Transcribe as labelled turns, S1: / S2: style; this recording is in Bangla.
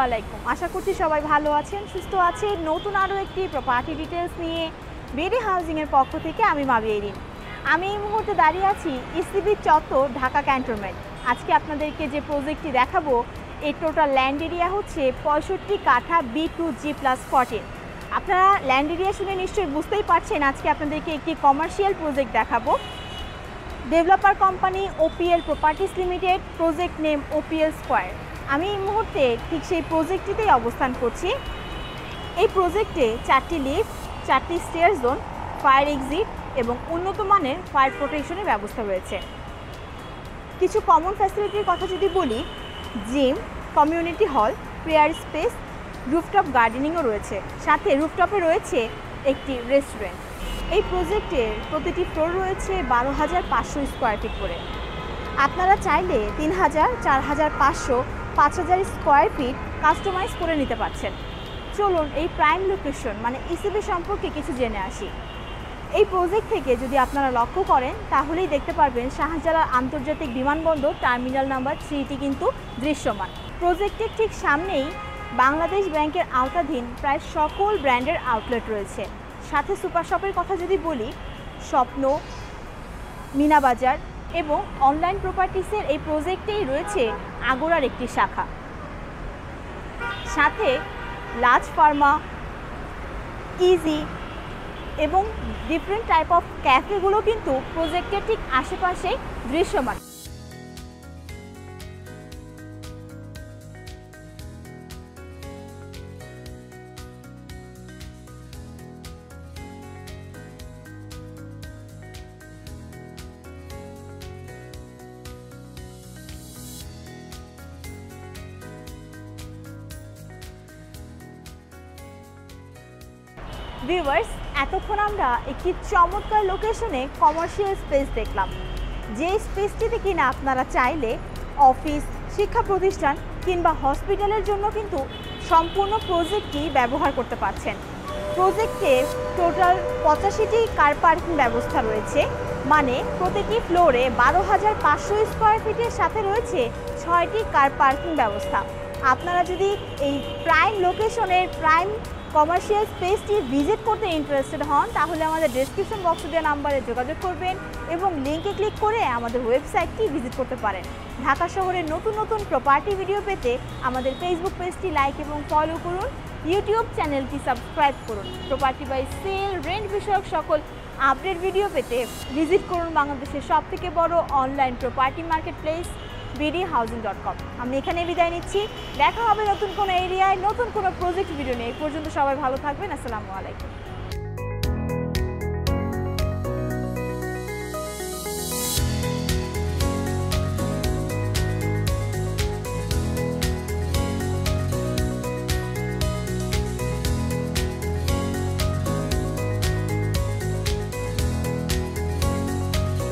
S1: আলাইকুম। আশা করছি সবাই ভালো আছেন, সুস্থ আছেন। নতুন আরও একটি প্রপার্টি ডিটেলস নিয়ে বিডি হাউজিংয়ের পক্ষ থেকে আমি মাবি এরিন। আমি এই মুহূর্তে দাঁড়িয়ে আছি ইসিবি চত্বর, ঢাকা ক্যান্টনমেন্ট। আজকে আপনাদেরকে যে প্রজেক্টটি দেখাবো, এর টোটাল ল্যান্ড এরিয়া হচ্ছে 65 কাঠা B2G+14। আপনারা ল্যান্ড এরিয়া শুনে নিশ্চয়ই বুঝতেই পারছেন আজকে আপনাদেরকে একটি কমার্শিয়াল প্রজেক্ট দেখাবো। Developer company OPL properties limited, project name OPL square. আমি এই মুহূর্তে ঠিক সেই প্রজেক্টটিতেই অবস্থান করছি। এই প্রজেক্টে 4টি লিফট, 4টি স্টেয়ার জোন, ফায়ার এক্সিট এবং উন্নত মানের ফায়ার প্রোটেকশনের ব্যবস্থা রয়েছে। কিছু কমন ফ্যাসিলিটির কথা যদি বলি, gym, community hall, prayer space, rooftop গার্ডেনিংও রয়েছে। সাথে রুফটপে রয়েছে একটি রেস্টুরেন্ট। এই প্রজেক্টের প্রতিটি ফ্লোর রয়েছে 12,500 স্কোয়ার ফিট করে। আপনারা চাইলে 3,000, 4,500, 5,000 স্কোয়ার ফিট কাস্টমাইজ করে নিতে পারছেন। চলুন এই প্রাইম লোকেশন মানে ইসিবি সম্পর্কে কিছু জেনে আসি। এই প্রজেক্ট থেকে যদি আপনারা লক্ষ্য করেন তাহলেই দেখতে পারবেন শাহজালাল আন্তর্জাতিক বিমানবন্দর টার্মিনাল নাম্বার 3টি কিন্তু দৃশ্যমান। প্রজেক্টের ঠিক সামনেই বাংলাদেশ ব্যাংকের আওতাধীন প্রায় সকল ব্র্যান্ডের আউটলেট রয়েছে। সাথে সুপার শপের কথা যদি বলি, স্বপ্ন, মিনা বাজার এবং অনলাইন প্রপার্টিসের এই প্রজেক্টেই রয়েছে আগোরার একটি শাখা। সাথে লাজ ফার্মা, ইজি এবং ডিফারেন্ট টাইপ অফ ক্যাফেগুলো কিন্তু প্রজেক্টের ঠিক আশেপাশেই দৃশ্যমান। ভিউয়ার্স, এতক্ষণ আমরা একটি চমৎকার লোকেশনে কমার্শিয়াল স্পেস দেখলাম, যে স্পেসটিতে কিনা আপনারা চাইলে অফিস, শিক্ষা প্রতিষ্ঠান কিংবা হসপিটালের জন্য কিন্তু সম্পূর্ণ প্রজেক্টটি ব্যবহার করতে পারছেন। প্রজেক্টে টোটাল 85টি কার পার্কিং ব্যবস্থা রয়েছে, মানে প্রতিটি ফ্লোরে 12,500 স্কোয়ার ফিটের সাথে রয়েছে 6টি কার পার্কিং ব্যবস্থা। আপনারা যদি এই প্রাইম লোকেশনের প্রাইম কমার্শিয়াল স্পেসটি ভিজিট করতে ইন্টারেস্টেড হন তাহলে আমাদের ডেসক্রিপশন বক্সে দেওয়া নাম্বারে যোগাযোগ করবেন এবং লিঙ্কে ক্লিক করে আমাদের ওয়েবসাইটটি ভিজিট করতে পারেন। ঢাকা শহরের নতুন নতুন প্রপার্টি ভিডিও পেতে আমাদের ফেসবুক পেজটি লাইক এবং ফলো করুন, ইউটিউব চ্যানেলটি সাবস্ক্রাইব করুন। প্রপার্টি বাই সেল, রেন্ট বিষয়ক সকল আপডেট ভিডিও পেতে ভিজিট করুন বাংলাদেশের সবথেকে বড় online property market place bdhousing.com। আমি এখানে বিদায় নিচ্ছি। দেখা হবে নতুন কোনো এরিয়ায় নতুন কোনো প্রজেক্ট ভিডিও নিয়ে। এই পর্যন্ত সবাই ভালো থাকবেন। আসসালামু আলাইকুম।